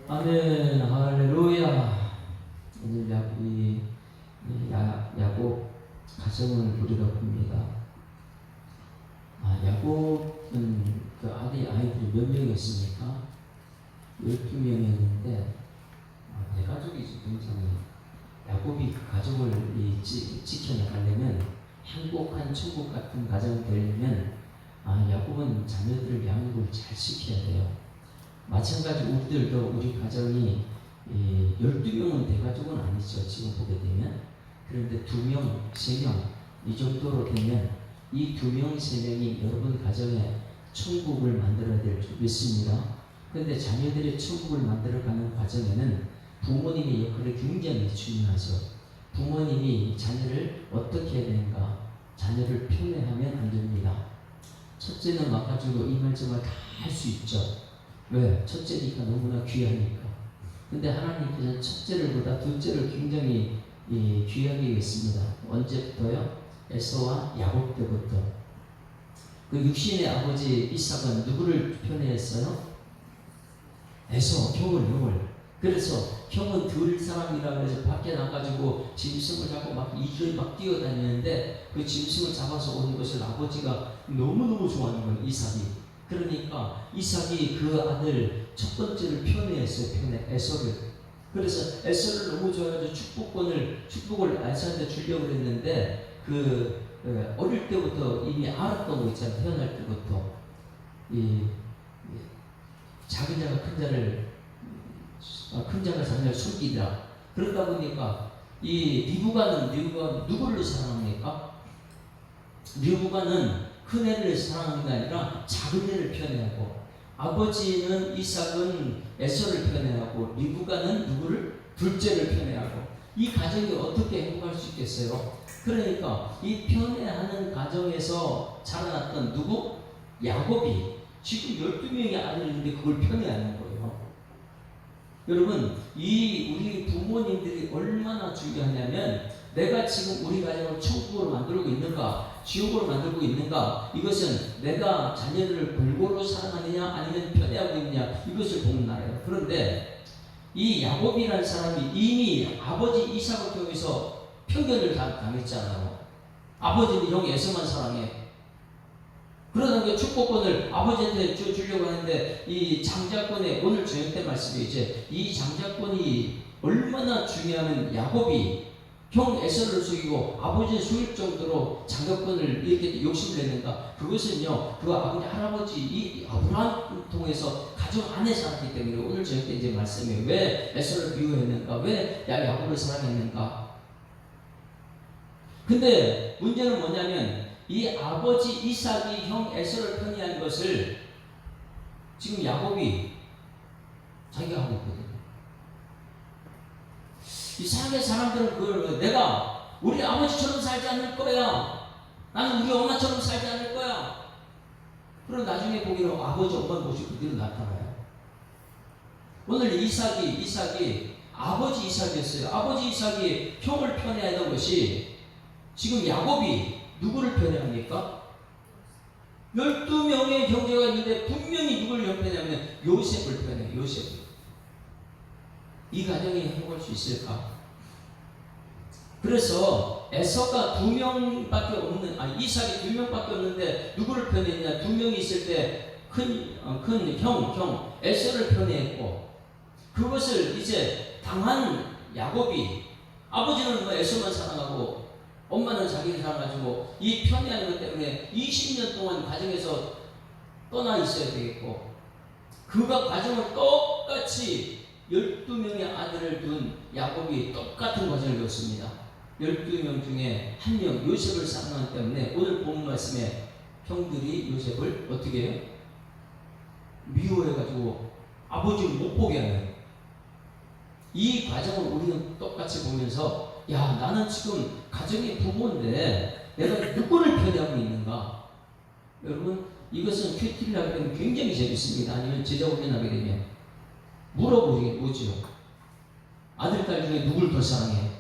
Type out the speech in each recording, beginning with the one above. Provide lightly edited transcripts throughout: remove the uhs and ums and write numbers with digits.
아멘. 할렐루야. 오늘 야곱 가정은 우리가 봅니다. 야곱은 그 아이들이 몇 명이었습니까? 12명이었는데 대가족이 굉장히 야곱이 그 가족을 지켜나가려면 행복한 천국 같은 가정이 되려면 야곱은 자녀들을 양육을 잘 시켜야 돼요. 마찬가지 우리들도 우리 가정이 12명은 대가족은 아니죠. 지금 보게 되면. 그런데 2명, 3명 이 정도로 되면 이 2명, 3명이 여러분 가정에 천국을 만들어야 될 줄 믿습니다. 그런데 자녀들의 천국을 만들어가는 과정에는 부모님의 역할이 굉장히 중요하죠. 부모님이 자녀를 어떻게 해야 되는가? 자녀를 편애하면 안 됩니다. 첫째는 와가지고 이 말 저 말 다 할 수 있죠. 왜? 첫째니까 너무나 귀하니까. 근데 하나님께서는 첫째를 보다 둘째를 굉장히 귀하게 했습니다. 언제부터요? 에서와 야곱 때부터. 그 육신의 아버지 이삭은 누구를 편애했어요? 에서, 형을. 그래서 형은 들 사람이라 그래서 밖에 나가지고 짐승을 잡고 막 이리저리 막 뛰어다니는데 그 짐승을 잡아서 오는 것을 아버지가 너무너무 좋아하는 거예요, 이삭이. 그러니까 이삭이 그 아들 첫 번째를 편애했어요. 에서를. 그래서 에서를 너무 좋아해서 축복을 에서한테 주려고 했는데 어릴 때부터 이미 알았던 거 있잖아요. 태어날 때부터 작은 자가 큰 자가 작은 자를 숨기다. 그러다 보니까 이 리브가는 누구를 사랑합니까? 리브가는 큰 애를 사랑하는 게 아니라 작은 애를 편애하고, 아버지는 이삭은 에서를 편애하고 리브가는 누구를? 둘째를 편애하고. 이 가정이 어떻게 행복할 수 있겠어요? 그러니까 이 편애하는 가정에서 자라났던 누구? 야곱이 지금 12명의 아들이 있는데 그걸 편애하는 거예요. 여러분, 우리 부모님들이 얼마나 중요하냐면, 내가 지금 우리 가정을 천국으로 만들고 있는가, 지옥으로 만들고 있는가, 이것은 내가 자녀들을 골고루 사랑하느냐 아니면 편애하고 있느냐, 이것을 보는 나라예요. 그런데 이 야곱이라는 사람이 이미 아버지 이삭을 통해서 편견을 당했잖아요. 아버지는 형 에서만 사랑해. 그러다 보니까 축복권을 아버지한테 주려고 하는데, 이 장자권의 오늘 저녁 때 말씀이 이 장자권이 얼마나 중요하면 야곱이 형 에서를 속이고 아버지를 속일 정도로 장자권을 이렇게 욕심을 냈는가? 그것은요, 그 아버지 할아버지 이 아브라함을 통해서 가정 안에 살았기 때문에 오늘 저녁 때 말씀이에요. 왜 에서를 미워했는가? 왜 야곱을 사랑했는가? 근데 문제는 뭐냐면, 이 아버지 이삭이 형 에서를 편애한 것을 지금 야곱이 자기가 하고 있거든요. 이상하게 사람들은 그걸, 내가 우리 아버지처럼 살지 않을 거야, 나는 우리 엄마처럼 살지 않을 거야. 그럼 나중에 보기로 아버지 엄마 모습이 그대로 나타나요. 오늘 이삭이 아버지 이삭이었어요. 아버지 이삭이 형을 편애하던 것이 지금 야곱이 누구를 편애합니까? 12명의 형제가 있는데 분명히 누구를 편애하면 요셉을 편애해요. 요셉을. 이 가정이 행복할 수 있을까? 그래서 에서가 2명밖에 없는, 이삭이 2명밖에 없는데 누구를 편애했냐? 2명이 있을 때 큰 형 에서를 편애했고, 그것을 이제 당한 야곱이, 아버지는 에서만 사랑하고 엄마는 자기를 사랑가지고 이 편애하는 것 때문에 20년 동안 가정에서 떠나 있어야 되겠고, 그가 가정을 똑같이 12명의 아들을 둔 야곱이 똑같은 과정을 겪습니다. 12명 중에 한 명 요셉을 사랑하기 때문에 오늘 본 말씀에 형들이 요셉을 어떻게 해요? 미워해가지고 아버지를 못 보게 하는 이 과정을 우리는 똑같이 보면서, 야, 나는 지금 가정의 부모인데 내가 누구를 편애하고 있는가? 여러분, 이것은 큐티를 하게 되면 굉장히 재밌습니다. 아니면 제자훈련 하게 되면 물어보게 뭐죠? 아들, 딸 중에 누굴 더 사랑해?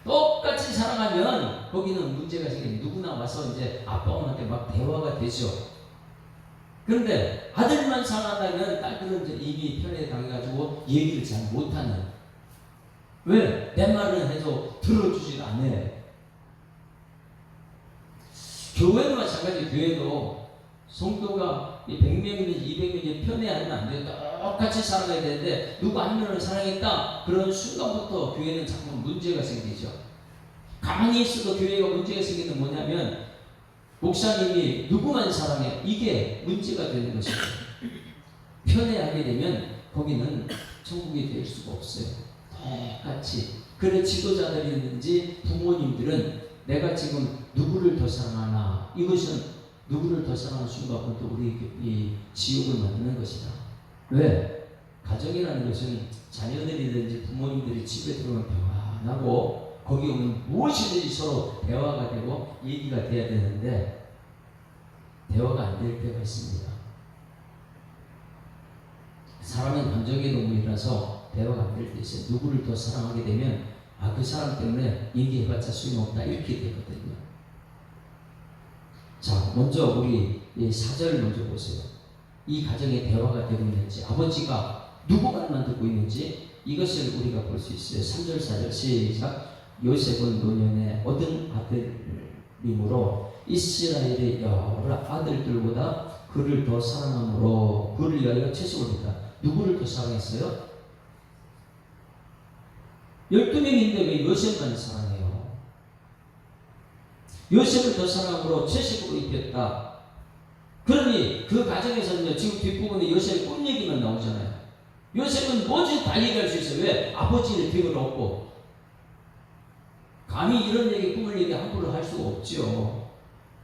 똑같이 사랑하면 거기는 문제가 생기는, 누구나 와서 이제 아빠 엄마한테 막 대화가 되죠. 그런데 아들만 사랑한다면 딸들은 이제 이미 편에 당해가지고 얘기를 잘 못하는. 왜? 내 말은 해도 들어주질 않네. 교회도 마찬가지. 교회도 성도가 100명이든 200명이든 편애하면 안 돼요. 똑같이 살아가야 되는데 누구 한 명을 사랑했다 그런 순간부터 교회는 자꾸 문제가 생기죠. 가만히 있어도 교회가 문제가 생기는 게 뭐냐면 목사님이 누구만 사랑해, 이게 문제가 되는 것이죠. 편애하게 되면 거기는 천국이 될 수가 없어요. 똑같이. 그래 지도자들이든지 부모님들은 내가 지금 누구를 더 사랑하나, 이것은 누구를 더 사랑하는 순간부터 우리 이 지옥을 만드는 것이다. 왜? 가정이라는 것은 자녀들이든지 부모님들이 집에 들어오면 평안하고 거기 오면 무엇이든지 서로 대화가 되고 얘기가 돼야 되는데 대화가 안 될 때가 있습니다. 사람은 감정의 동물이라서 대화가 안 될 때 있어요. 누구를 더 사랑하게 되면 그 사람 때문에 얘기해봤자 소용없다 이렇게 되거든요. 자, 먼저 우리 4절 먼저 보세요. 이 가정에 대화가 되고 있는지, 아버지가 누구 말만 듣고 있는지 이것을 우리가 볼 수 있어요. 3절 4절 시작. 요셉은 노년에 얻은 아들이므로 이스라엘의 여러 아들들보다 그를 더 사랑함으로 그를 위하여 채식을 했다. 누구를 더 사랑했어요? 12명인데 왜 요셉만 사랑해요? 요셉을 더 사랑함으로 채식으로 입혔다. 그러니 그 가정에서는요, 지금 뒷부분에 요셉의 꿈 얘기만 나오잖아요. 요셉은 뭐든지 다 얘기할 수 있어요. 왜? 아버지의 뒷을 얻고. 감히 이런 얘기, 꿈을 얘기 함부로 할 수가 없죠.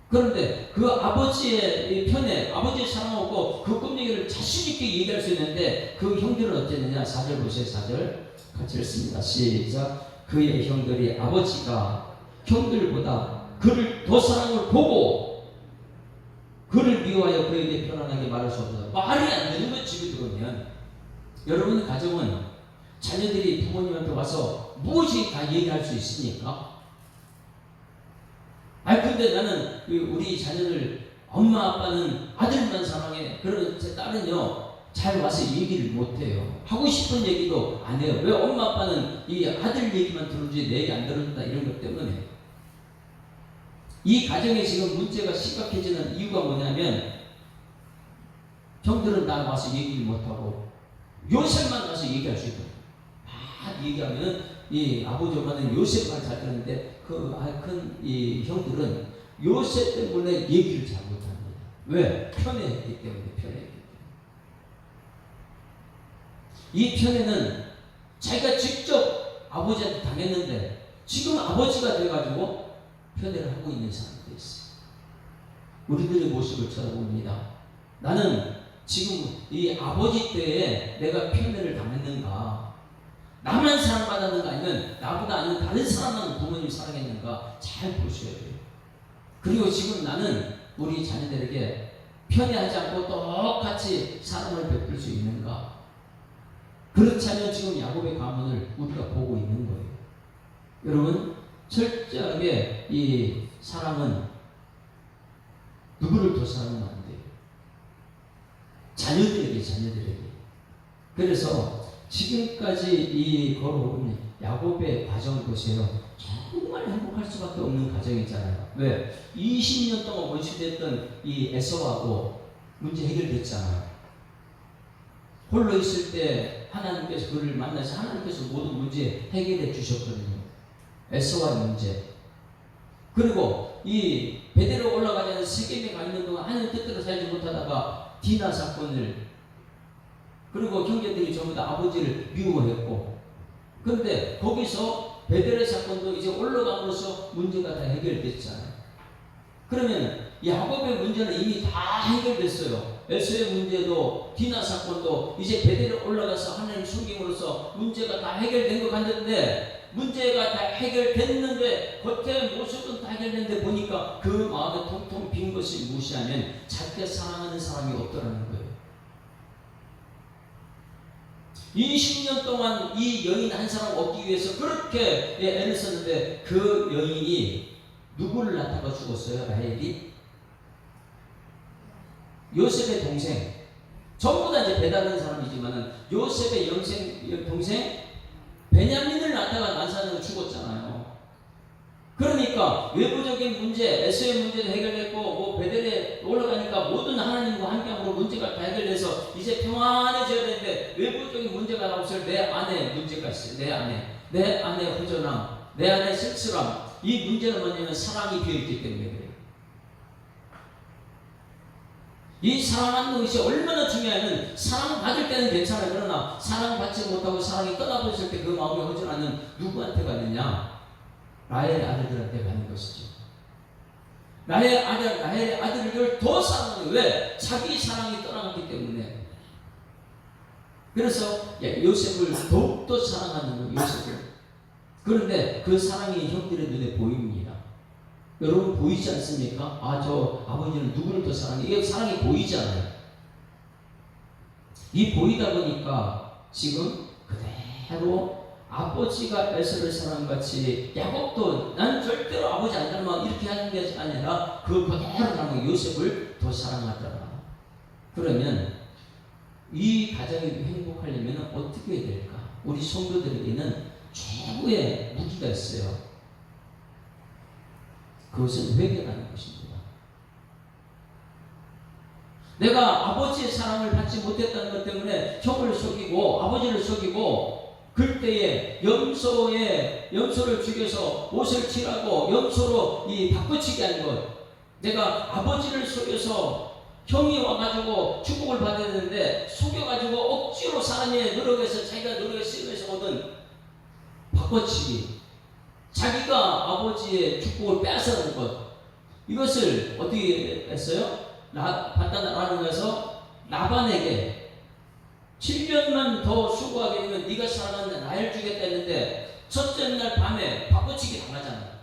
그런데 그 아버지의 편에, 아버지의 사랑을 얻고 그 꿈 얘기를 자신있게 얘기할 수 있는데 그 형들은 어땠느냐? 4절 보세요. 4절 같이 읽습니다. 시작. 그의 형들이 아버지가 형들보다 그를 더 사랑을 보고 그를 미워하여 그에게 편안하게 말할 수 없다. 말이 안 되는 거 집에 들어오면. 여러분 가정은 자녀들이 부모님한테 와서 무엇이 다 얘기할 수 있습니까? 근데 나는 우리 자녀들 엄마 아빠는 아들만 사랑해. 그러는 제 딸은요 잘 와서 얘기를 못해요. 하고 싶은 얘기도 안 해요. 왜? 엄마 아빠는 이 아들 얘기만 들어주지 내 얘기 안 들어준다 이런 것 때문에. 이 가정에 지금 문제가 심각해지는 이유가 뭐냐면 형들은 나 와서 얘기를 못하고 요셉만 와서 얘기할 수 있거든요. 막 얘기하면 이 아버지 엄마는 요셉만 잘 듣는데 그 큰 이 형들은 요셉 때문에 얘기를 잘 못합니다. 왜? 편애했기 때문에. 이 편애는 자기가 직접 아버지한테 당했는데 지금 아버지가 돼가지고 편애를 하고 있는 사람도 있어요. 우리들의 모습을 쳐다봅니다. 나는 지금 이 아버지 때에 내가 편애를 당했는가, 나만 사랑받았는가, 아니면 나보다 아닌 다른 사람만 부모님 사랑했는가 잘 보셔야 돼요. 그리고 지금 나는 우리 자녀들에게 편애하지 않고 똑같이 사랑을 베풀 수 있는가? 그렇지 않으면 지금 야곱의 가문을 우리가 보고 있는 거예요. 여러분 철저하게 이 사랑은 누구를 더 사랑하면 안 돼요. 자녀들에게. 그래서 지금까지 이 걸어온 야곱의 가정 보세요. 정말 행복할 수밖에 없는 가정이잖아요. 왜? 20년 동안 원수됐던 이 에서하고 문제 해결됐잖아요. 홀로 있을 때 하나님께서 그를 만나서 하나님께서 모든 문제 해결해 주셨거든요. 에서와의 문제. 그리고 이 베델로 올라가지 않은 세겜에 가 있는 동안 하나님 뜻대로 살지 못하다가 디나 사건을, 그리고 형제들이 전부 다 아버지를 미워했고, 그런데 거기서 베델의 사건도 이제 올라감으로써 문제가 다 해결됐잖아요. 그러면 야곱의 문제는 이미 다 해결됐어요. 에서의 문제도 디나 사건도 이제 베델에 올라가서 하나님 숨김으로써 문제가 다 해결된 것 같는데, 문제가 다 해결됐는데 겉에 모습은 다 해결됐는데 보니까 그 마음에 통통 빈 것이 무엇이냐면 자기가 사랑하는 사람이 없더라는 거예요. 20년 동안 이 여인 한 사람 얻기 위해서 그렇게 애를 썼는데 그 여인이 누구를 낳다가 죽었어요? 라헬이? 요셉의 동생, 전부 다 이제 배다른 사람이지만은 요셉의 동생 베냐민을 낳다가 난산으로 죽었잖아요. 그러니까 외부적인 문제, 에서의 문제도 해결됐고 뭐 베델에 올라가니까 모든 하나님과 함께함으로 문제가 다 해결돼서 이제 평안해져야 되는데 외부적인 문제가 나오면 내 안에 문제가 있어요. 내 안에 허전함, 내 안에 쓸쓸함. 이 문제는 뭐냐면 사랑이 비어있기 때문에 그래요. 이 사랑하는 것이 얼마나 중요하면 사랑받을 때는 괜찮아요. 그러나 사랑받지 못하고 사랑이 떠나버렸을 때 그 마음이 허전하는 누구한테 가느냐? 라헬의 아들들한테 가는 것이죠. 라헬의 아들을 더 사랑하는 거예요. 왜? 자기 사랑이 떠나갔기 때문에. 그래서 요셉을 더욱더 사랑하는 거예요. 요셉을. 그런데 그 사랑이 형들의 눈에 보입니다. 여러분 보이지 않습니까? 저 아버지는 누구를 더 사랑해? 이게 사랑이 보이잖아요. 이 보이다 보니까 지금 그대로 아버지가 에서를 사랑같이 야곱도 난 절대로 아버지 안 닮아 이렇게 하는 게 아니라 그 그대로 닮은 요셉을 더 사랑하더라. 그러면 이 가정이 행복하려면 어떻게 해야 될까? 우리 성도들에게는 최고의 무기가 있어요. 그것은 회개라는 것입니다. 내가 아버지의 사랑을 받지 못했다는 것 때문에 형을 속이고 아버지를 속이고 그때에 염소를 죽여서 옷을 칠하고 염소로 바꿔치기 한 것. 내가 아버지를 속여서 형이 와가지고 축복을 받아야 되는데 속여가지고 억지로 사람의 노력에서 자기가 노력에 쓰면서 얻은 바꿔치기. 자기가 아버지의 축복을 빼앗아는 것. 이것을 어떻게 했어요? 받다라는 것에서 라반에게 7년만 더 수고하게 되면 네가 사랑하는 나를 주겠다 했는데 첫째 날 밤에 바꿔치기 당하잖아.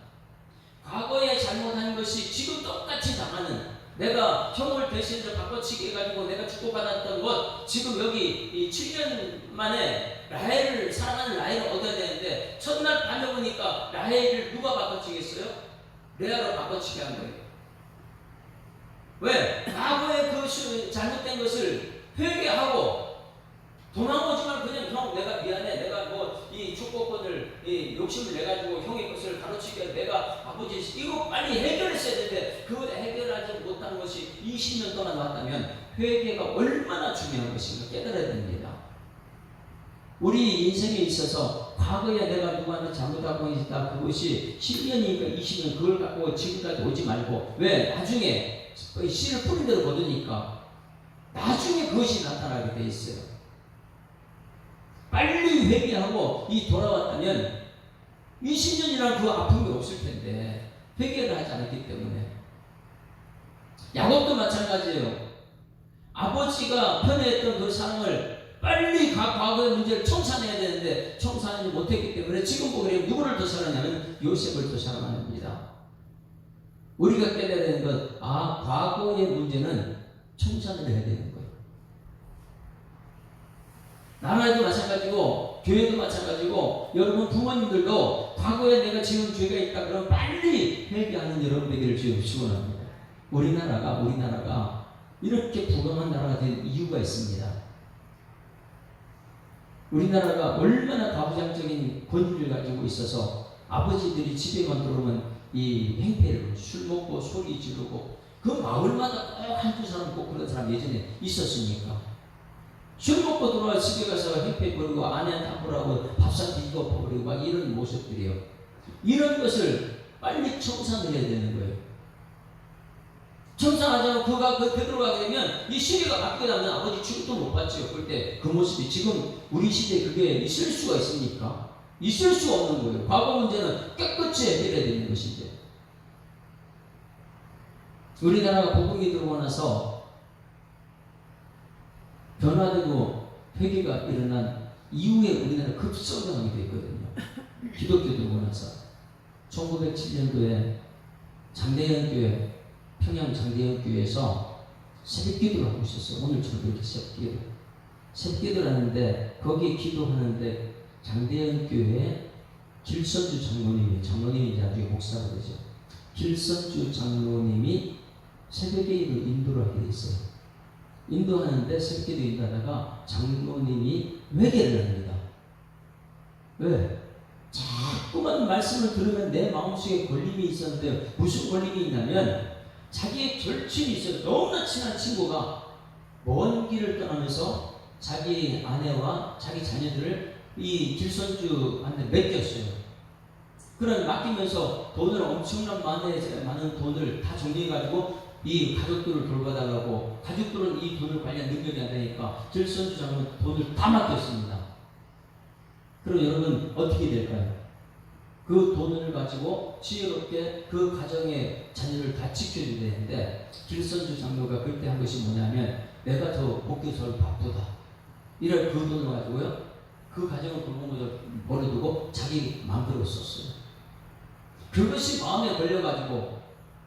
과거에 잘못한 것이 지금 똑같이 당하는, 내가 형을 대신해서 바꿔치기 해가지고 내가 축복받았던 것, 지금 여기 이 7년 만에 사랑하는 라헬을 얻어야 되는데 첫날 밤에 보니까 라헬을 누가 바꿔치기 했어요? 레아로 바꿔치기 한 거예요. 왜? 과거에 그 잘못된 것을 회개하고 도망오지만 그냥 형 내가 미안해, 내가 뭐 이 축복권을 욕심을 내가지고 형의 것을 가로치게 내가 아버지 이거 빨리 해결했어야 되는데 그 해결하지 못한 것이 20년 동안 왔다면 회개가 얼마나 중요한 것인가 깨달아야 됩니다. 우리 인생에 있어서 과거에 내가 누구한테 잘못하고 있다, 그것이 10년이니까 20년 그걸 갖고 지금까지 오지 말고, 왜? 나중에 씨를 뿌린 대로 거두니까 나중에 그것이 나타나게 돼 있어요. 빨리 회개하고 돌아왔다면 20년이라는 그 아픔이 없을 텐데 회개를 하지 않았기 때문에. 야곱도 마찬가지예요. 아버지가 편애했던 그 사랑을 빨리 과거의 문제를 청산해야 되는데 청산하지 못했기 때문에 지금 보게 누구를 더 사랑하냐면 요셉을 더 사랑합니다. 우리가 깨달아야 되는 건 과거의 문제는 청산을 해야 되는 거예요. 나라도 마찬가지고 교회도 마찬가지고 여러분 부모님들도 과거에 내가 지은 죄가 있다 그러면 빨리 회개하는 여러분 되기를 지금 축원합니다. 우리나라가 이렇게 부강한 나라가 된 이유가 있습니다. 우리나라가 얼마나 가부장적인 권위를 가지고 있어서 아버지들이 집에만 들어오면 이 행패를 술 먹고 소리 지르고 그 마을마다 꼭 한두 사람 꼭 그런 사람 예전에 있었으니까 술 먹고 들어와 집에 가서 행패 부리고 아내한테 함부로하고 밥상 뒤집어 버리고 막 이런 모습들이요. 이런 것을 빨리 청산을 해야 되는 거예요. 청산하자면 그가 되돌아가게 되면 이 시대가 바뀌게 되면 아버지 취급도 못 받죠. 그때 그 모습이 지금 우리 시대에 그게 있을 수가 있습니까? 있을 수가 없는 거예요. 과거 문제는 깨끗이 해결해야 되는 것인데 우리나라가 복음이 들어오고 나서 변화되고 회개가 일어난 이후에 우리나라 급성장하게 됐거든요. 기독교 들고 나서 1907년도에 장대현 교회, 평양 장대현 교회에서 새벽 기도를 하고 있었어요. 오늘처럼 이렇게 새벽 기도를 하는데 거기에 기도하는데 장대현 교회 길선주 장로님이 나중에 목사가 되죠. 길선주 장로님이 새벽 기도를 인도를 하게 됐어요. 인도하는데 새벽기도 인도하다가 장로님이 회개를 합니다. 왜? 자꾸만 말씀을 들으면 내 마음속에 걸림이 있었는데 무슨 걸림이 있냐면 자기의 절친이 있어요. 너무나 친한 친구가 먼 길을 떠나면서 자기 아내와 자기 자녀들을 이 길손주한테 맡겼어요. 그런 맡기면서 돈을 엄청난 많은 돈을 다 정리해가지고 이 가족들을 돌봐달라고, 가족들은 이 돈을 관리한 능력이 안 되니까 길손주 장로는 돈을 다 맡겼습니다. 그럼 여러분 어떻게 될까요? 그 돈을 가지고 지혜롭게 그 가정의 자녀를 다 지켜줘야 되는데 길선주 장로가 그때 한 것이 뭐냐면 내가 더 목교서를 바쁘다. 이럴 그 돈을 가지고요. 그 가정을 돌보는 것을 버려두고 자기 마음대로 썼어요. 그것이 마음에 걸려가지고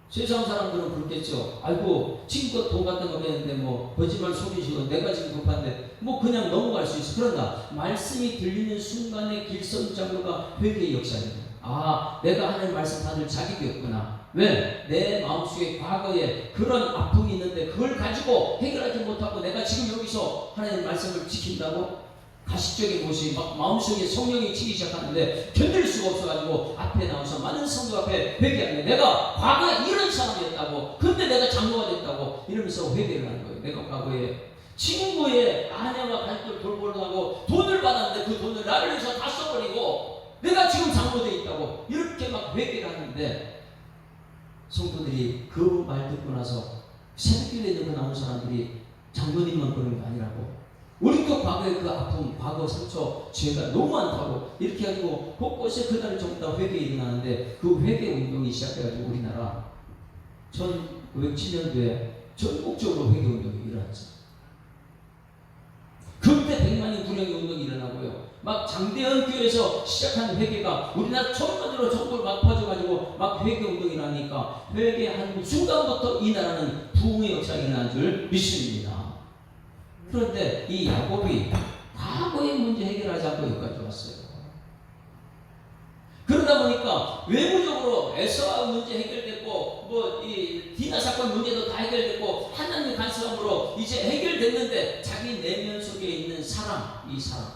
세상 사람들은 그렇겠죠. 아이고 친구가 돈 같은 거 냈는데 뭐 거짓말 속이시고 내가 지금 급한데 뭐 그냥 넘어갈 수 있어. 그러나 말씀이 들리는 순간에 길선 장로가 회개의 역사입니다. 아, 내가 하는 말씀 다들 자기였구나. 왜? 내 마음속에 과거에 그런 아픔이 있는데 그걸 가지고 해결하지 못하고 내가 지금 여기서 하나님의 말씀을 지킨다고 가식적인 모습이 막 마음속에 성령이 치기 시작하는데 견딜 수가 없어가지고 앞에 나와서 많은 성도 앞에 회개하는데 내가 과거에 이런 사람이었다고, 근데 내가 장로가 됐다고 이러면서 회개를 하는 거예요. 내가 과거에 친구의 아내와 가족들 돌보려고 돈을 받았는데 그 돈을 나를 위해서 다 써버리고 내가 지금 장로되어 있다고 이렇게 막 회개를 하는데 성도들이 그 말 듣고 나서 새벽길에 있는 그 나온 사람들이 장로님만 그런 게 아니라고, 우리도 과거의 그 아픔, 과거 상처, 죄가 너무 많다고 이렇게 해가지고 곳곳에 그날을 전부 다 회개에 일어나는데 그 회개 운동이 시작돼가지고 우리나라 1907년도에 전국적으로 회개 운동이 일어났죠. 그때 100만인 군영의 운동이 일어나고요. 막 장대현 교회에서 시작한 회개가 우리나라 전반적으로 전국을 막 퍼져가지고 막 회개 운동이 일어나니까 회개한 순간부터 이 나라는 부흥의 역사가 일어난 줄 믿습니다. 그런데 이 야곱이 과거의 문제 해결하지 않고 여기까지 왔어요. 그러다 보니까 외부적으로 에서와 문제 해결됐고 뭐 이 디나 사건 문제도 다 해결됐고 하나님의 간섭함으로 이제 해결됐는데 자기 내면 속에 있는 사랑, 이 사랑,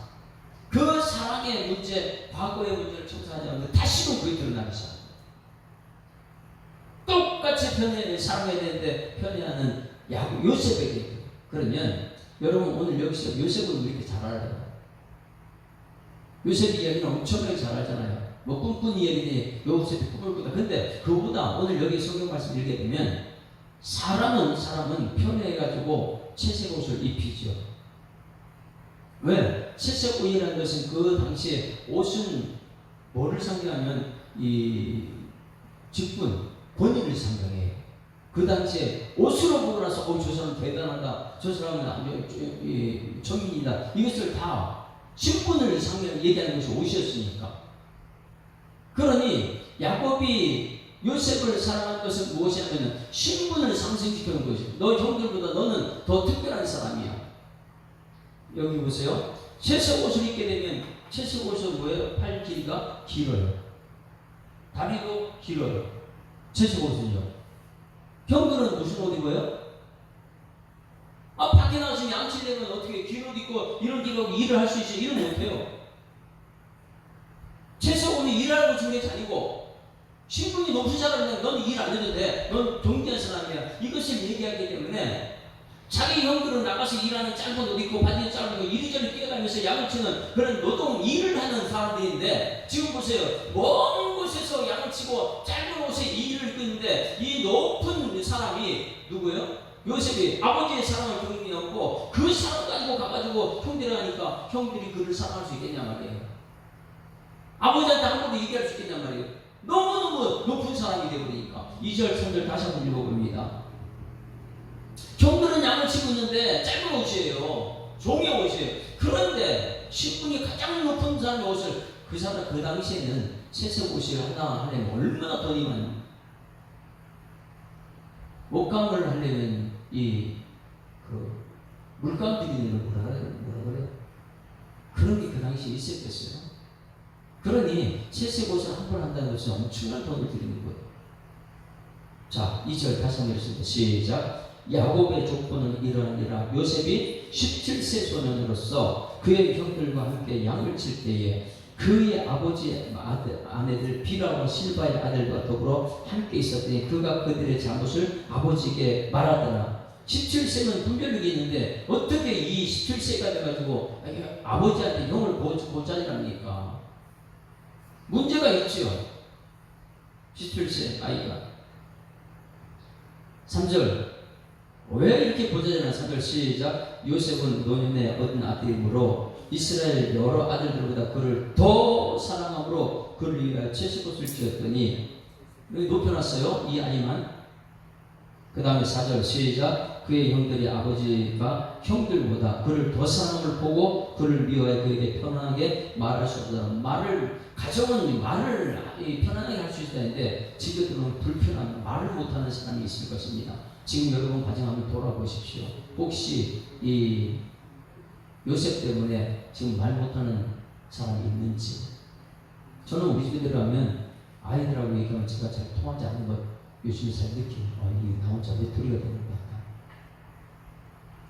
그 사랑의 문제, 과거의 문제를 청소하지 않는데 다시금 그게 드러나기 시작합니다. 똑같이 사랑해야 되는데 편애하는 야곱, 요셉에게. 그러면 여러분 오늘 여기서 요셉은 왜 이렇게 잘 알아요? 요셉 이야기는 엄청나게 잘 알잖아요. 뭐 꿈꾼 이야기니 요셉이 꿈을 꾸다. 근데 그거보다 오늘 여기 성경 말씀 읽게 되면 사람은 편애해가지고 채색 옷을 입히죠. 왜? 채색 옷이라는 것은 그 당시에 옷은 뭐를 상징하면 이 직분, 권위를 상징해요. 그 당시에 옷으로 보고 나서 저 사람 대단하다, 저 사람은 천민이다, 이것을 다 신분을 얘기하는 것이 옷이었으니까. 그러니 야곱이 요셉을 사랑한 것은 무엇이냐면 신분을 상승시키는 것이죠. 너 형들보다 너는 더 특별한 사람이야. 여기 보세요. 채색 옷을 입게 되면 채색 옷은 뭐예요? 팔 길이가 길어요. 다리도 길어요. 채색 옷은요. 형들은 무슨 옷 입어요? 아, 밖에 나가서 양치되면 어떻게 긴 옷 입고 이런 길 하고 일을 할 수 있어요? 일을 못해요. 채색 옷은 일하는 거 중요한 게 아니고 신분이 높은 사람은 너는 일 안 해도 돼. 넌 존귀한 사람이야. 이것을 얘기하기 때문에 자기 형들은 나가서 일하는 짧은 옷 입고 바지는 짧은 거 이리저리 뛰어다니면서 양을 치는 그런 노동 일을 하는 사람들인데 지금 보세요. 먼 곳에서 양을 치고 짧은 옷에 일을 입고 있는데 이 높은 사람이 누구예요? 요셉이 아버지의 사랑을 경험했고 그 사랑 가지고 가가지고 형들이 하니까 형들이 그를 사랑할 수 있겠냐 말이에요. 아버지한테 한 번도 얘기할 수 있겠냐 말이에요. 너무너무 높은 사람이 되어버리니까. 2절 3절 다시 한번 읽어봅니다. 형들은 양을 치고 있는데 짧은 옷이에요. 종의 옷이에요. 그런데 신분이 가장 높은 사람의 옷을 그 사람 그 당시에는 채색 옷이 하나 하려면 얼마나 돈이 많이 옷감을 하려면 그 물감 들이는 걸 뭐라 그래요? 그런 게 그 당시에 있었겠어요. 그러니 채색 옷을 한 번 한다는 것은 엄청난 돈을 들이는 거예요. 자, 2절 다시 한번 읽습니다. 시작. 야곱의 조건은 이러하니라. 요셉이 17세 소년으로서 그의 형들과 함께 양을 칠 때에 그의 아버지의 아내들 비라와 실바의 아들과 더불어 함께 있었더니 그가 그들의 잘못을 아버지에게 말하더라. 17세면 분별력이 있는데 어떻게 이 17세가 돼가지고 아버지한테 형을 보자니랍니까? 문제가 있죠. 17세 아이가. 3절 왜 이렇게 보자잖아. 3절 시작. 요셉은 노년에 얻은 아들이므로 이스라엘 여러 아들들보다 그를 더 사랑함으로 그를 위하여 채식옷을 지었더니 여기 높여놨어요. 이 아이만. 그 다음에 4절 시작. 그의 형들이 아버지가 형들보다 그를 더 사랑을 보고 그를 미워해 그에게 편안하게 말할 수 없다. 가정은 말을 편안하게 할 수 있다는데 집에들은 불편한 말을 못하는 사람이 있을 것입니다. 지금 여러분 가정 한번 돌아보십시오. 혹시 이 요셉 때문에 지금 말 못하는 사람이 있는지. 저는 우리 집에 들어가면 아이들하고 얘기하면 제가 잘 통하지 않는 것 요즘에 잘 느껴요. 이게 나 혼자 외톨이가 되는 것 같다.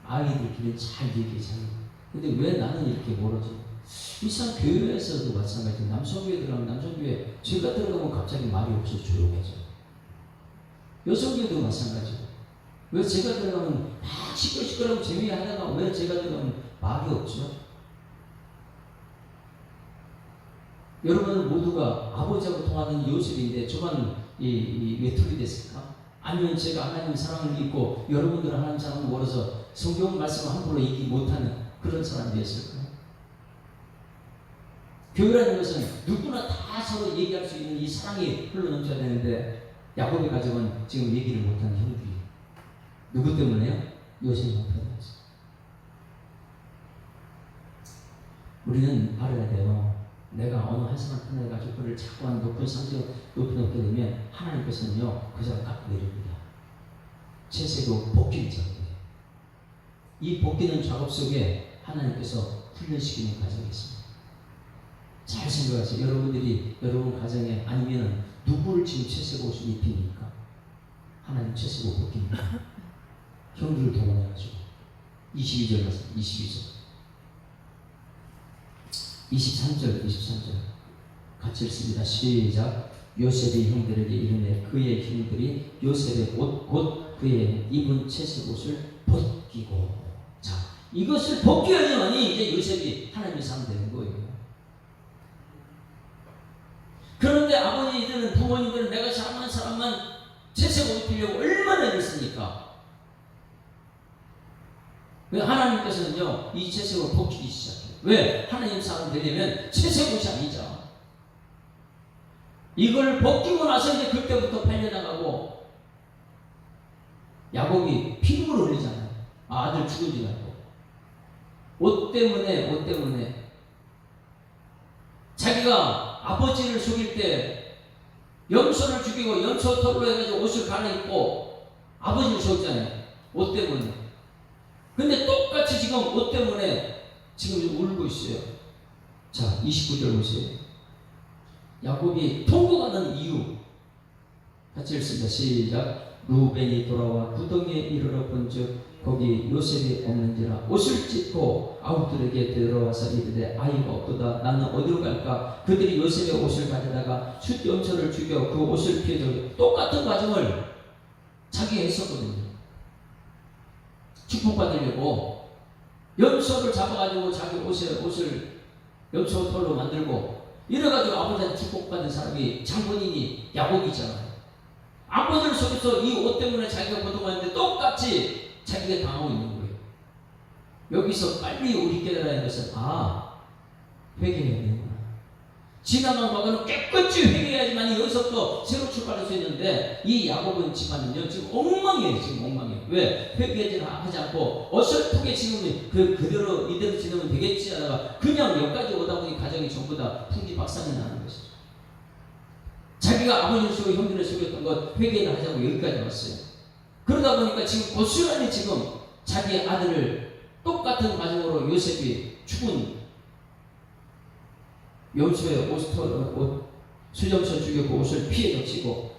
아이들끼리 잘 얘기하잖아요. 근데 왜 나는 이렇게 멀어져? 이상 교회에서도 마찬가지예요. 남성교회 들어가면 남성교회 제가 들어가면 갑자기 말이 없어 조용해져. 여성교회도 마찬가지고. 왜 제가 들어가면 막 시끌시끌하고 재미하다가 왜 제가 들어가면 말이 없죠? 여러분 모두가 아버지하고 통하는 요셉인데 저만 외톨이 됐을까? 아니면 제가 하나님 사랑을 믿고 여러분들은 하나님 사랑을 모르서 성경 말씀을 함부로 읽지 못하는 그런 사람이었을까요? 교회라는 것은 누구나 다 서로 얘기할 수 있는 이 사랑이 흘러넘쳐야 되는데 야곱의 가족은 지금 얘기를 못하는 형들이. 누구 때문에요? 요셉 형편이었어요. 우리는 알아야 돼요. 내가 어느 한 사람 편해가지고 그를 자꾸 한 높은 상징 높게 되면 하나님께서는요 그 사람 깎고 내립니다. 채색으로 벗기는 작업이에요. 이 벗기는 작업 속에 하나님께서 훈련시키는 과정이 있습니다. 잘 생각하세요. 여러분들이 여러분 가정에 아니면 누구를 지금 채색 옷을 입힙니까? 하나님 채색 옷 벗깁니다. 형들을 동원해가지고 22절 가서 23절 같이 읽습니다. 시작. 요셉의 형들에게 이르매 그의 형들이 요셉의 옷 곧 그의 입은 채색 옷을 벗기고. 자, 이것을 벗겨야지만이 이제 요셉이 하나님의 사람 되는 거예요. 그런데 아버지들은 부모님들은 내가 사랑하는 사람만 채색 옷 입히려고 얼마나 했습니까? 하나님께서는요 이 채색을 벗기기 시작해요. 왜? 하나님 사람 되려면 채색 옷이 아니죠. 이걸 벗기고 나서 이제 그때부터 팔려나가고 야곱이 피눈물 흘리잖아요. 아들 죽은지 알고. 옷 때문에 자기가 아버지를 속일 때 염소를 죽이고 염소 털로 해가지고 옷을 갈아입고 아버지를 속였잖아요. 옷 때문에. 근데 똑같이 지금 옷 때문에 지금 울고 있어요. 자, 29절 보세요. 야곱이 통곡하는 이유 같이 읽습니다. 시작. 루벤이 돌아와 구덩이에 이르러 본즉 거기 요셉이 없는지라 옷을 찢고 아우들에게 들어와서 이르되 아이가 없도다. 나는 어디로 갈까? 그들이 요셉의 옷을 가져다가 숫 염소를 죽여 그 옷을 피해줘. 똑같은 과정을 자기가 했었거든요. 축복받으려고 염소를 잡아가지고 자기 옷을 염소 털로 만들고 이래가지고 아버지한테 축복받은 사람이 장본인이 야곱이잖아요. 아버지를 속여서 이 옷 때문에 자기가 고통하는데 똑같이 자기가 당하고 있는 거예요. 여기서 빨리 우리 깨달아야 하는 것은 회개해야 되는구나. 지나간 과거는 깨끗이 회개해야지만 여기서부터 새로 출발할 수 있는데 이 야곱은 집안은요 지금 엉망이에요. 지금 엉망이에요. 왜? 회개하지 않고 어설프게 지금 그대로 이대로 지내면 되겠지 하다가 그냥 여기까지 오다 보니 가정이 전부 다 풍지박산이 나는 것이죠. 자기가 아버지를 속이고 형들을 속였던 것 회개를 하자고 여기까지 왔어요. 그러다 보니까 지금 고스란히 지금 자기 아들을 똑같은 과정으로 요셉이 죽은 염소의 수염소 죽여 그 옷을 피해 덮치고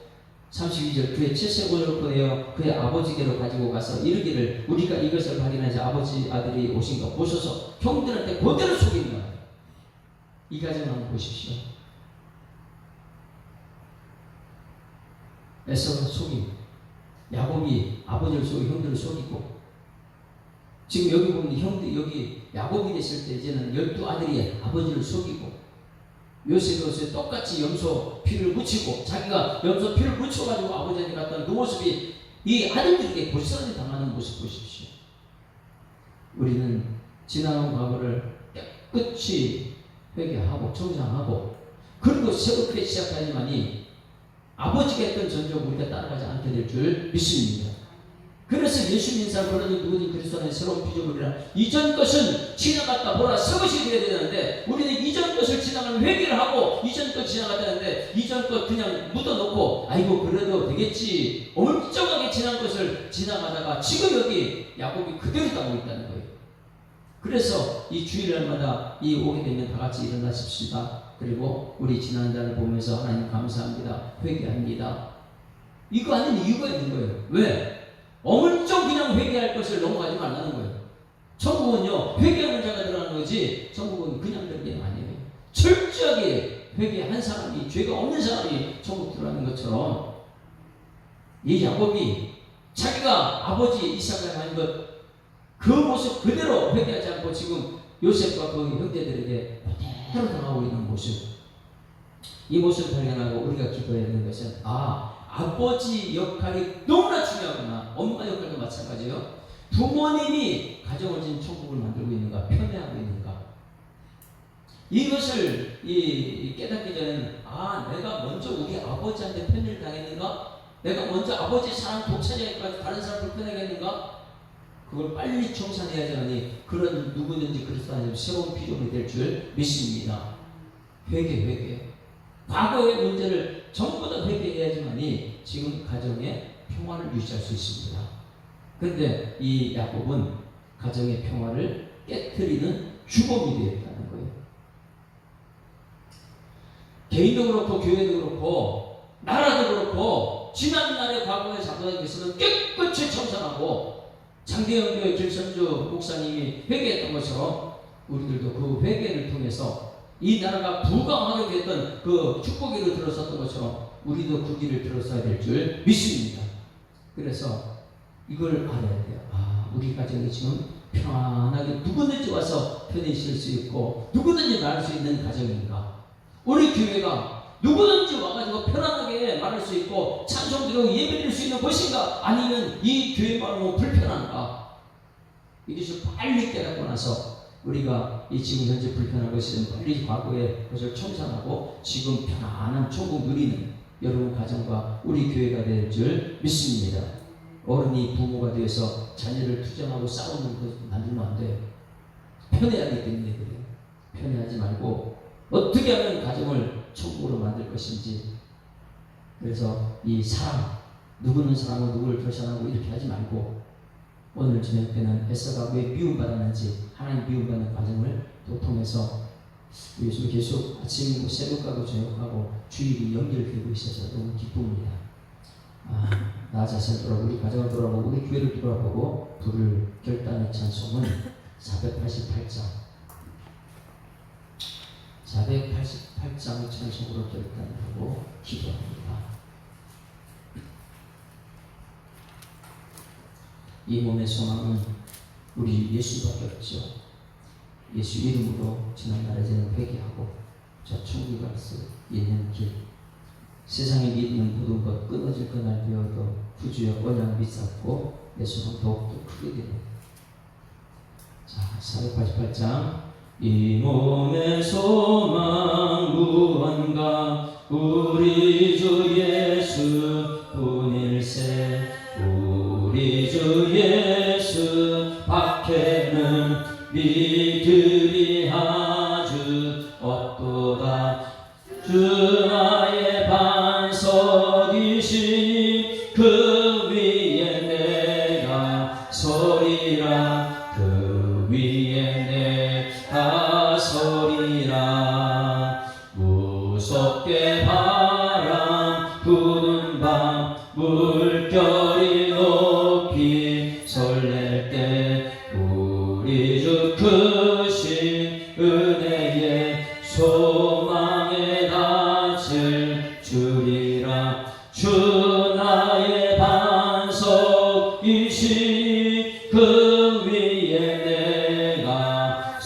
32절 그의 칠세고를 보내어 그의 아버지께로 가지고 가서 이르기를 우리가 이것을 확인하지 아버지 아들이 오신 거 보소서. 형들한테 그대로 속인 거예요. 이 가정 한번 보십시오. 에서가 속임, 야곱이 아버지를 속이고 형들을 속이고, 지금 여기 보면 형들 여기 야곱이 됐을 때 이제는 12아들이 아버지를 속이고, 요셉이 똑같이 염소 피를 묻히고 자기가 염소 피를 묻혀가지고 아버지한테 갔던 그 모습이 이 아들들에게 고스란히 당하는 모습 보십시오. 우리는 지나간 과거를 깨끗이 회개하고 청산하고 그리고 새롭게 시작하지만이 아버지가 했던 전적 우리가 따라가지 않게 될 줄 믿습니다. 그래서 예수 믿는 사람 그러는 누구든 그리스도 안에 새로운 피조물이라. 이전 것은 지나갔다 보라 새 것이 되어야 되는데 우리는 이전 것을 지나가면 회개를 하고 이전 것 지나갔다는데 이전 것 그냥 묻어놓고 아이고 그래도 되겠지 멀쩡하게 지난 것을 지나가다가 지금 여기 야곱이 그대로 따고 있다는 거예요. 그래서 이 주일날마다 이 오게 되면 다 같이 일어나십시다. 그리고 우리 지난달을 보면서 하나님 감사합니다. 회개합니다. 이거 하는 이유가 있는 거예요. 왜? 어물쩍 그냥 회개할 것을 넘어가지 말라는 거예요. 천국은요 회개하는 자가 들어가는 거지 천국은 그냥 들어가는 게 아니에요. 철저하게 회개한 사람이 죄가 없는 사람이 천국 들어가는 것처럼 이 야곱이 자기가 아버지 이삭을 한 것 그 모습 그대로 회개하지 않고 지금 요셉과 그 형제들에게 그대로 당하고 있는 모습, 이 모습을 발견하고 우리가 기도해야 되는 것은 아버지 역할이 너무나 중요하구나. 엄마 역할도 마찬가지예요. 부모님이 가정을 지은 천국을 만들고 있는가, 편애하고 있는가. 이것을 깨닫기 전에는 내가 먼저 우리 아버지한테 편애를 당했는가? 내가 먼저 아버지 사랑 독차지하니까 다른 사람 불편하겠는가? 그걸 빨리 청산해야지. 그런 누구든지 그리스도 안에서 새로운 피조물이 될 줄 믿습니다. 회개. 과거의 문제를 전부 다 회개해야지만이 지금 가정의 평화를 유지할 수 있습니다. 그런데 이 야곱은 가정의 평화를 깨트리는 주범이 되었다는 거예요. 개인도 그렇고 교회도 그렇고 나라도 그렇고 지난날의 과거의 잘못한 것은 깨끗이 청산하고 장대영 교회 길선주 목사님이 회개했던 것처럼 우리들도 그 회개를 통해서 이 나라가 부강하게 됐던 그 축복기를 들어섰던 것처럼 우리도 그 길을 들어서야 될 줄 믿습니다. 그래서 이걸 알아야 돼요. 우리 가정이 지금 편안하게 누구든지 와서 편히 쉴 수 있고 누구든지 말할 수 있는 가정인가? 우리 교회가 누구든지 와가지고 편안하게 말할 수 있고 찬송드리고 예배드릴 수 있는 것인가? 아니면 이 교회만으로 불편한가? 이것을 빨리 깨닫고 나서 우리가 이 지금 현재 불편한 것은 빨리 과거의 것을 청산하고 지금 편안한 천국 누리는 여러분 가정과 우리 교회가 될 줄 믿습니다. 어른이 부모가 되어서 자녀를 투정하고 싸우는 것 만들면 안 돼요. 편애하기 때문에 그래요. 편애하지 말고 어떻게 하면 가정을 천국으로 만들 것인지. 그래서 이 사랑, 누구는 사랑하고 누구를 덜사랑하고 이렇게 하지 말고 오늘 저녁 때는 에서가 왜 미움받았는지 하나님 미움받는 과정을 또 통해서 요즘 계속 아침 새벽하고 저녁하고 주일이 연결되고 있어서 너무 기쁩니다. 나 자신을 돌아보고 우리 가정을 돌아보고 우리 교회를 돌아보고 부를 결단의 찬송은 488장 488장 찬송으로 결단하고 기도합니다. 이 몸의 소망은 우리 예수밖에 없죠. 예수 이름으로 지난날에 저는 회개하고 저 천국에 갈 수 있는 길, 세상에 믿는 모든 것 끊어질 그날 되어도 구주여 언약 믿사고 내 소망 더욱더 크게 되네. 자, 488장 이 몸의 소망 무언가 우리 주 예수 분일세. 우리 주 예수 밖에는 믿으리 아주 없도다. 주 나의 반석이시니 그 위에 내가 서리라. 그 위에 내가 서리라. 무섭게 바람 부는 밤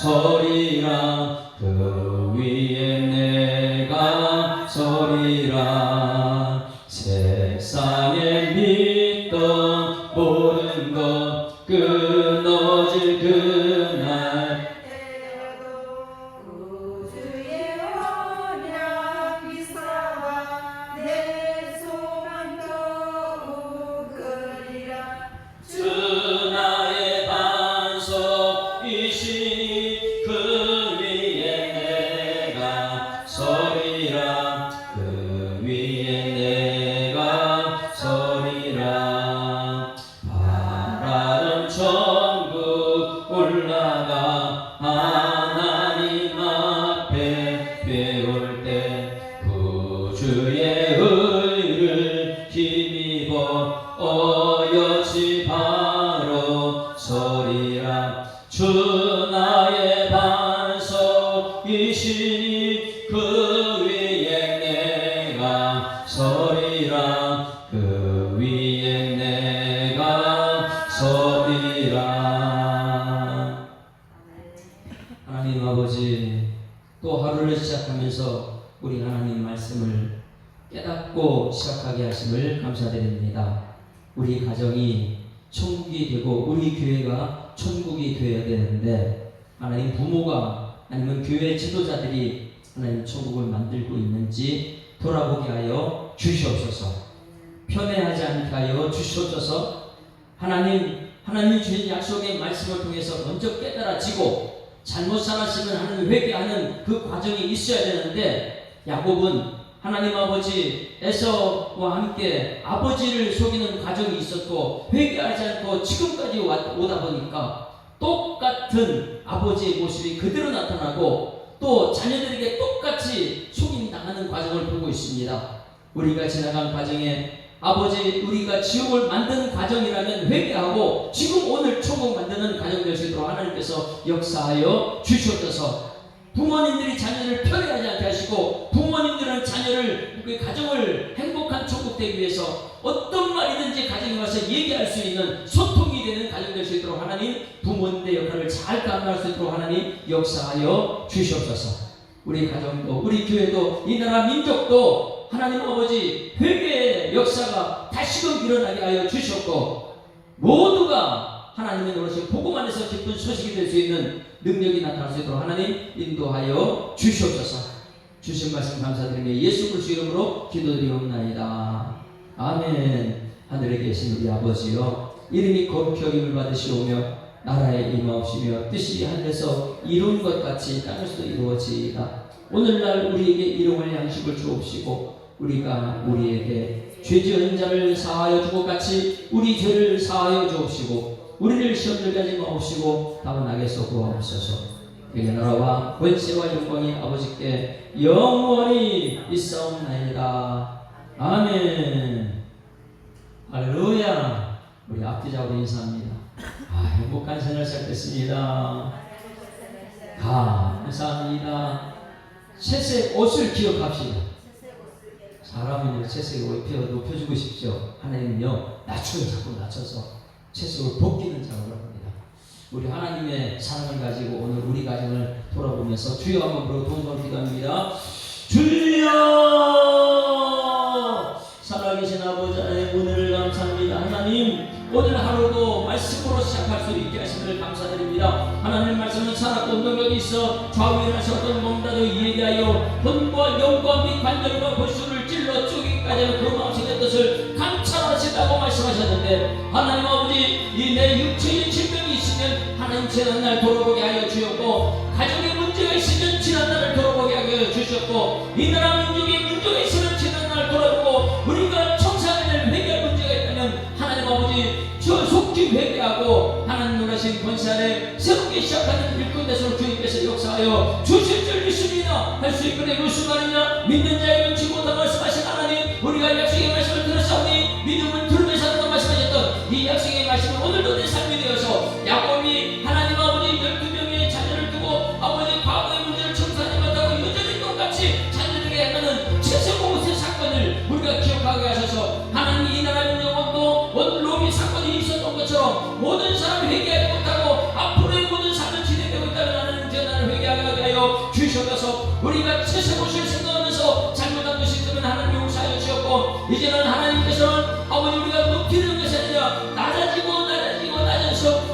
서리라. 그 위에 내가 서리라. 세상에 믿던 모든 것 끊어질 그날 구주의 언약 미사와 내 소망 더욱 크리라. 주 나의 반석이시니 그 위에 내가 서리라. 그 위에 내가 서리라. 바라는 천국 올라가 하나님 앞에 배울 때 구주의 의를 힘입어 어여지 바로 서리라. 주 나의 반석이시니 그 위에 내가 서리라. 그 위에 내가 서리라. 하나님 아버지, 또 하루를 시작하면서 우리 하나님 말씀을 깨닫고 시작하게 하심을 감사드립니다. 우리 가정이 천국이 되고 우리 교회가 천국이 되어야 되는데, 하나님 부모가 아니면 교회 지도자들이 하나님 천국을 만들고 있는지 돌아보게 하여 주시옵소서. 편애하지 않게 하여 주시옵소서. 하나님 주신 약속의 말씀을 통해서 먼저 깨달아지고 잘못 살았으면 하는 회개하는 그 과정이 있어야 되는데, 야곱은 하나님 아버지 에서와 함께 아버지를 속이는 과정이 있었고 회개하지 않고 지금까지 오다 보니까 똑같은 아버지의 모습이 그대로 나타나고 또 자녀들에게 똑같이 속임당하는 과정을 보고 있습니다. 우리가 지나간 과정에 아버지, 우리가 지옥을 만드는 과정이라면 회개하고 지금 오늘 천국 만드는 과정 될 수 있도록 하나님께서 역사하여 주시옵소서. 부모님들이 자녀를 편애하지 않게 하시고 부모님들은 자녀를, 우리 가정을 행복한 천국 되기 위해서 어떤 말이든지 가정에 와서 얘기할 수 있는 소통이 되는 가정 될 수 있도록 하나님, 부모님의 역할을 잘 감당할 수 있도록 하나님 역사하여 주시옵소서. 우리 가정도 우리 교회도 이 나라 민족도 하나님 아버지 회개의 역사가 다시금 일어나게 하여 주셨고, 모두가 하나님의 노릇이 복음 안에서 기쁜 소식이 될 수 있는 능력이 나타날 수 있도록 하나님 인도하여 주시옵소서. 주신 말씀 감사드리며 예수 그리스도 이름으로 기도드리옵나이다. 아멘. 하늘에 계신 우리 아버지여, 이름이 거룩히 여김을 받으시오며 나라에 임하옵시며 뜻이 하늘에서 이룬 것 같이 땅에서도 이루어지이다. 오늘날 우리에게 일용할 양식을 주옵시고 우리가 우리에게 죄 지은 자를 사하여 주고 같이 우리 죄를 사하여 주옵시고 우리를 시험 들게 하지 마옵시고 다만 악에서 구하옵소서. 그의 나라와 권세와 영광이 아버지께 영원히 있사옵나이다. 아멘. 할렐루야. 우리 앞뒤자로 인사합니다. 행복한 생활 시작됐습니다. 감사합니다. 새색 옷을 기억합시다. 사람은요, 채색을 높여주고 싶죠. 하나님은요, 낮추는 자꾸 낮춰서 채색을 벗기는 작업을 합니다. 우리 하나님의 사랑을 가지고 오늘 우리 가정을 돌아보면서 주여 한번 부르고 동성 기도합니다. 주여! 살아계신 아버지 하나님, 오늘을 감사합니다. 하나님, 오늘 하루도 말씀으로 시작할 수 있게 하심을 감사드립니다. 하나님 말씀은 살았고 능력이 있어 좌우일어나서 어떤 몸다도 이해하여魂과 영과 및 관절과 골수를 찔러 쪼개기까지 하는 그 마음속의 뜻을 감찰하신다고 말씀하셨는데, 하나님 아버지, 이 내 육체의 질병이 있으면 하나님 지난날 돌아보게 하여 주셨고, 가정에 문제가 있으면 지난날을 돌아보게 하여 주셨고, 이 나라 민족에 문제가 있으면 지난날 돌아보고, 우리가 청산해야 될 회개할 문제가 있다면 하나님 아버지 저 속지 회개하고 하나님 노라신 권세 아래 새롭게 시작하는 일꾼 대수로 주님께서 역사하여 주실 줄 믿습니다. 할 수 있거든 무슨 말이냐? 믿는 자의 눈치 못한 말씀하신 하나님, 우리가 약속의 말씀을 들었사오니 믿음은 들으면서 하는 말씀하셨던 이 약속의 말씀을 오늘도 내 삶이 되어서 야곱이 하나님 아버지 12명의 자녀를 두고 아버지 과거의 문제를 청산하지 못하고 여전히 똑같이 자녀들에게 하는 채색옷의 사건을 우리가 기억하게 하셔서 하나님 이 나라 민족도 원로비 사건이 있었던 것처럼 모든 사람이 회개하지 못하고 앞으로의 모든 삶을 진행되고 있다면 하나님 우리가 채색옷을 생각하면서 잘못한 것이 있으면 하나님 용서하여 주셨고, 이제는 하나님께서는 아버지 우리가 높이는 것이 아니라 낮아져서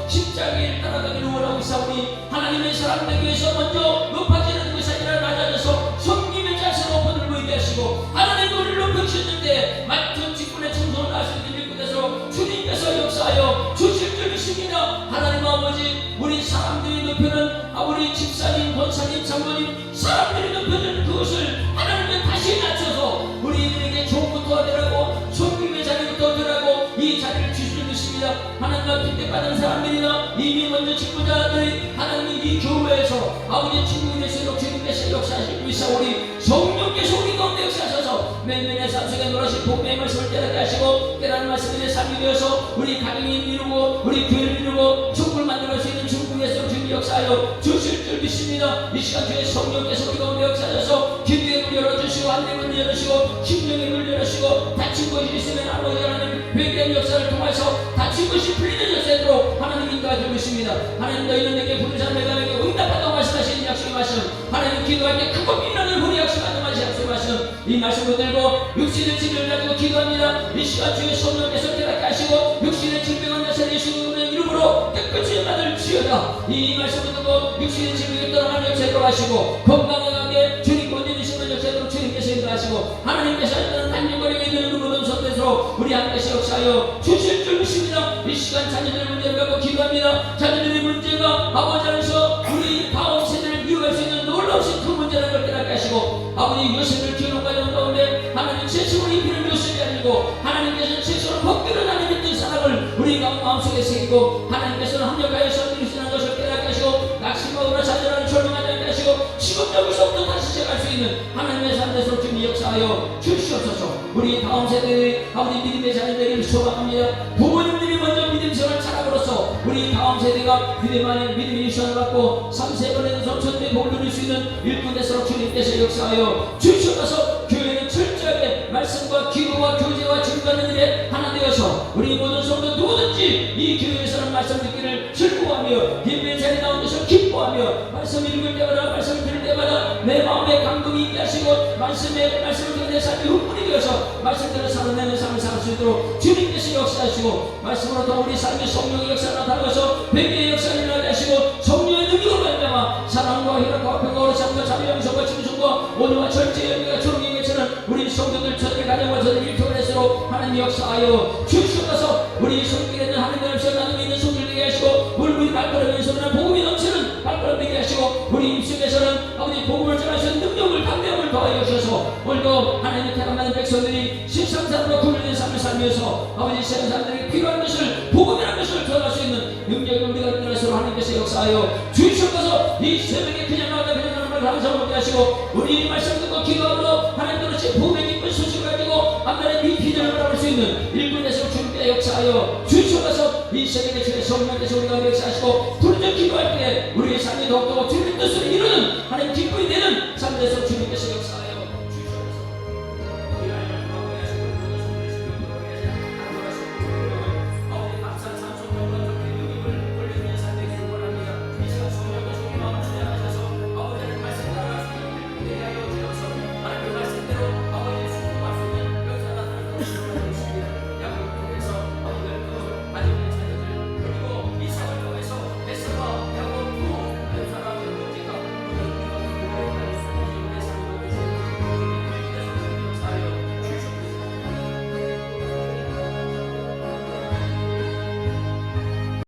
십자가를 따라가기를 원하고 있사오니, 하나님의 사람 되기 위해서 먼저 높아지는 것이 아니라 낮아져서 성님의 자세로 높아들고 있게 하시고, 하나님 우리를 높여주셨는데 맡은 직분의 청소를 하실 때 일꾼에서 주님께서 역사하여 주실 줄 믿습니다. 하나님 아버지, 우리 사람들이 높여는 우리 집사님, 권사님, 장로님 사람들이 높여는 그것을 하나님께 다시 낮춰서 우리들에게 좋은 것도 하더라고 성님의 자리부터 하더라고 이 자리를 주실 것입니다. 하나님 앞에 빚받은 사람들이나 이미 먼저 직분자들이 하나님 이 교회에서 아버지 친구들의 세력 주님께서 역사하시고 있사오니, 성령께서 우리 가운데 역사하셔서 맨맨의 삶 속에 놀라신 복음의 말씀을 깨닫게 하시고, 깨닫는 말씀의 삶이 되어서 우리 가정이 이루고 우리 교회를 이루고 축복을 만들어갈 수 있는 중국에서 주님이 역사하여 주실 줄 믿습니다. 이 시간 주에 성령께서 우리 가운데 역사하셔서 기도의 문을 열어주시고 하늘의 문을 열으시고 심령의 문을 열으시고 다친 것이 있으면 아버지 하나님 회개의 역사를 통해서 다친 것이 풀리는 역사로 하나님 인도하시고 있습니다. 하나님 너희는 내게 부른 자는 내가 내게 응답한다고 말씀하시는 약속의 말씀, 하나님 기도할 때 크고 빛나는 우리 약속하는 약속의 말씀, 이 말씀을 들고 육신의 질병을 가지고 기도합니다. 이 시간 주에 성령께서 깨닫게 하시고 육신의 질병은 나사렛 예수님의 이름으로 깨끗이 받을 지어다. 이 말씀을 듣고 육신의 질병이 떠나가는 역사에 들어가시고 건강하게 주님께 온전히시는 역사에 주님께서 인도하시고, 하나님께서 하시는 단념거리게 있는 모든 선대로 우리 함께서 역사하여 주실 줄 믿습니다. 이 시간 자녀들의 문제를 갖고 기도합니다. 자녀들의 문제가 아버지 안에서 우리 다음 세대를 이어갈 수 있는 놀라우신 그 문제라는 걸 깨닫게 하시고, 아버지 요셉을 키우는 과정 가운데 하나님 세상을 입히는 요셉이 아니고 하나님께서는 세상을 벗기는 하나님의 뜻 사랑을 우리 마음속에 새기고, 하나님께서는 합력하여 선들이시는 것을 깨닫게 하시고 낙심하거나 좌절하는 절망하지 않게 하시고 지금 여기서부터 다시 시작할 수 있는 하나님의 삶에서 주님 역사하여 주시옵소서. 우리 다음 세대의 아버지 믿음의 자녀들을 소망합니다. 부모님들이 먼저 믿음 생활 자랑으로서 우리 다음 세대가 믿음 안에 믿음의 유산을 받고 3세번에는 성천의 복을 누릴 수 있는 일꾼에서 주님께서 역사하여 주시옵소서. 교회는 철저하게 말씀과 기도와 교제와 증거하는 일에 하나 되어서 우리 모든 성도 누구든지 이 교회에서는 말씀 듣기를 즐거워하며 예배의 자리에 나온 것을 기뻐하며 말씀 읽을 때마다 말씀을 들을 때마다 내 마음에 감동이 있게 하시고 말씀을 듣는 내 삶이 흥분이 되어서 말씀대로 살아내는 삶을 살 수 있도록 주님께서 역사하시고, 말씀으로 더 우리 삶의 성령의 역사가 나타나서 회개의 역사를 일어나게 하시고 성령의 능력으로 말미암아 사랑과 희락과 평강과 삶과 자비 양성과 충성과 온유와 절제의 의미가 조롱이 외치는 우리 성도들 저들의 가정과 저들의 일터에서 하나님 역사하여 주시옵소서. 우리 성길에 있는 하나님의 역사 나눔이 있는 손을 되게 하시고 우리 발걸음에서는 복음이 넘치는 발걸음 되게 하시고 우리 입술에서는 아버지 복음을 전하시는 능력을 담대함을 더하여 주셔서 오늘도 하나님의 택함받은 백성들이 십상산으로 구별된 삶을 살면서 아버지 세상 사람들에게 필요한 것을 복음이라는 것을 전할 수 있는 능력을 우리가 일어나서 하나님께서 역사하여 주시옵소서. 이 새벽에 그냥 나왔다 그냥 나는 말 항상 먹게 하시고 우리 말씀 듣고 기도함으로 하나님께로 복음의 기쁜 소식을 가지고 앞날에 이 비전을 바라볼 수 있는 일꾼에서 주님께 역사하여 주시옵소서. 이 새벽에 주의 성령께서 우리가 역사하시고 부르짖어 기도할 때 우리의 삶이 더욱더 주님의 뜻을 이루는 하나님 기쁨이 되는 삶에서 주님께서 역사하여 주시옵소서.